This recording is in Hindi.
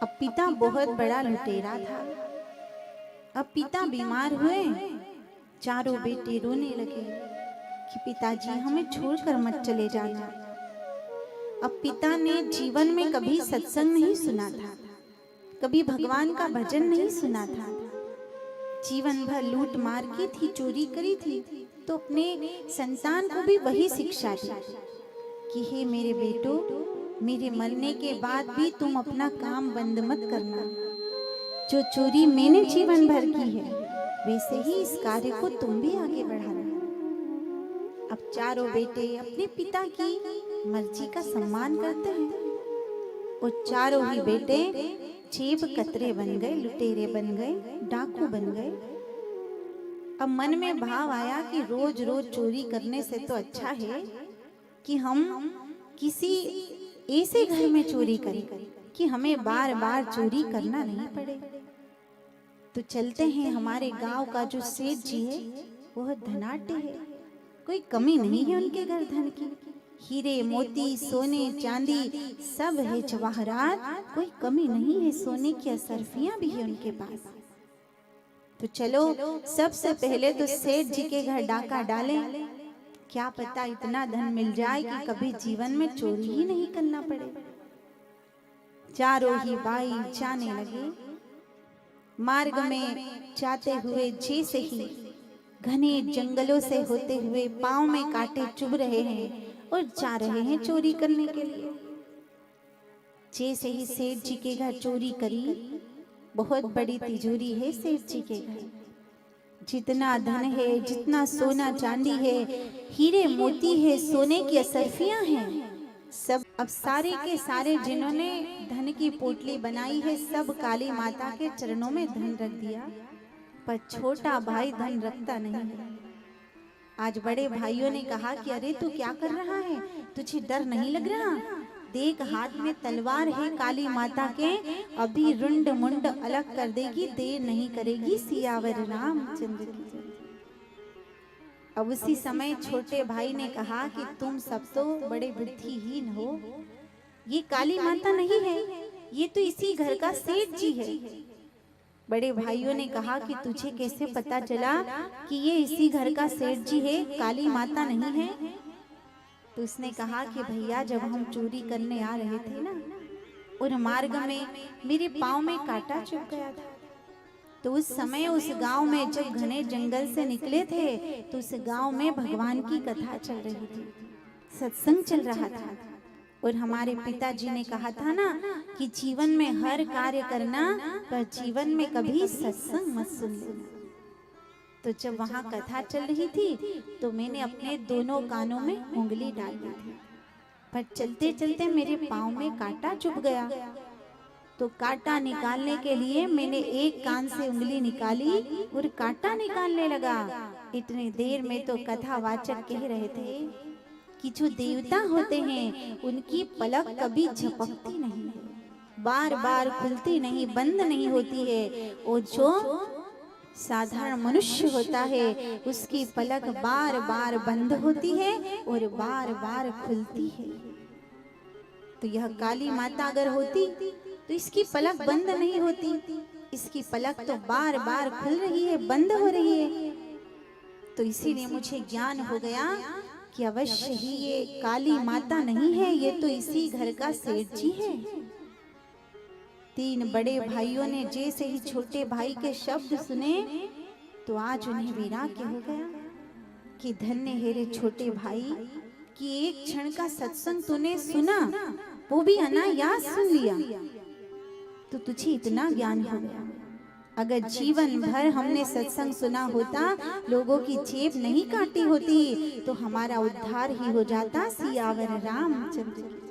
अब पिता बहुत बड़ा लुटेरा था। अब पिता बीमार हुए, चारों बेटे रोने लगे कि पिताजी हमें छोड़कर मत चले जाना। अब पिता ने जीवन में कभी सत्संग नहीं सुना था, कभी भगवान का भजन नहीं सुना था, जीवन भर लूट मार की थी, चोरी करी थी, तो अपने संतान को भी वही शिक्षा दी कि हे मेरे बेटो, मेरे मरने के बाद भी तुम अपना काम बंद मत करना। जो चोरी मैंने जीवन भर की है, वैसे ही इस कार्य को तुम भी आगे बढ़ाना। अब चारों बेटे अपने पिता की मर्जी का सम्मान करते हैं। वो चारों ही बेटे जेब कतरे बन गए, लुटेरे बन गए, डाकू बन गए। अब मन में भाव आया कि रोज रोज चोरी करने से तो अच्छा है कि हम किसी ऐसे घर में चोरी करें कि हमें बार बार चोरी करना नहीं पड़े। तो चलते हैं, हमारे गांव का जो सेठ जी है वह धनाढ्य है, कोई कमी नहीं है उनके घर धन की। हीरे मोती सोने चांदी सब है, जवाहरात कोई कमी नहीं है, सोने की असरफियां भी है उनके पास। तो चलो सबसे पहले तो सेठ जी के घर डाका डालें, क्या पता इतना धन मिल जाए कि कभी जीवन में चोरी ही नहीं करना पड़े। चारों ही भाई जाने लगे। मार्ग में जाते हुए जैसे ही घने जंगलों से होते हुए पांव में कांटे चुभ रहे हैं और जा रहे हैं चोरी करने के लिए। जैसे ही सेठ जी के घर चोरी करी, बहुत बड़ी तिजोरी है सेठ जी के घर, जितना धन है, जितना सोना चांदी है, हीरे मोती है, सोने की असरफियां हैं, सब अब सारे के सारे जिन्होंने धन की पोटली बनाई है, सब काली माता के चरणों में धन रख दिया। पर छोटा भाई धन रखता नहीं है। आज बड़े भाइयों ने कहा कि अरे तू क्या कर रहा है, तुझे डर नहीं लग रहा? देख हाथ में तलवार है काली माता के, अभी रुंड मुंड अलग कर देगी, देर नहीं करेगी, सियावर रामचंद्र की जय। अब उसी समय छोटे भाई ने कहा कि तुम सब तो बड़े बुद्धिहीन हो, ये काली माता नहीं है, ये तो इसी घर का सेठ जी है। बड़े भाइयों ने कहा कि तुझे कैसे पता चला कि ये इसी घर का सेठ जी है, काली माता नहीं है? तो उसने कहा कि भैया जब हम चोरी करने आ रहे थे ना, उन मार्ग में मेरे पाँव में कांटा चुभ गया था। तो उस समय उस गांव में जब घने जंगल से निकले थे, तो उस गांव में भगवान की कथा चल रही थी, सत्संग चल रहा था। और हमारे पिताजी ने कहा था ना कि जीवन में हर कार्य करना, पर जीवन में कभी सत्संग मत सुन लेना। तो जब वहाँ कथा चल रही थी तो मैंने अपने दोनों कानों में उंगली डाल दी थी, पर चलते चलते मेरे पाँव में कांटा चुभ गया। तो कांटा निकालने के लिए मैंने एक कान से उंगली निकाली और कांटा निकालने लगा। इतनी देर में तो कथावाचक कह रहे थे कि जो देवता होते हैं उनकी पलक कभी झपकती नहीं है, बार बार खुलती नहीं, बंद नहीं होती है, और जो साधारण मनुष्य होता है उसकी पलक बार बार बंद होती है और बार बार खुलती है। तो यह काली माता अगर होती तो इसकी पलक बंद नहीं होती, इसकी पलक तो बार बार खुल रही है, बंद हो रही है। तो इसीलिए मुझे ज्ञान हो गया कि अवश्य ही ये काली माता नहीं है, ये तो इसी घर का सेठ जी है। तीन बड़े भाइयों ने जैसे ही छोटे भाई के शब्द सुने तो आज उन्हें वैराग्य हो गया कि धन्य है रे छोटे भाई कि एक क्षण का सत्संग तूने सुना, वो भी अनायास सुन लिया, तो तुझे इतना ज्ञान हो गया। अगर जीवन भर हमने सत्संग सुना होता, लोगों की जेब नहीं काटी होती, तो हमारा उद्धार ही हो जाता। सियावर रामचंद्र की।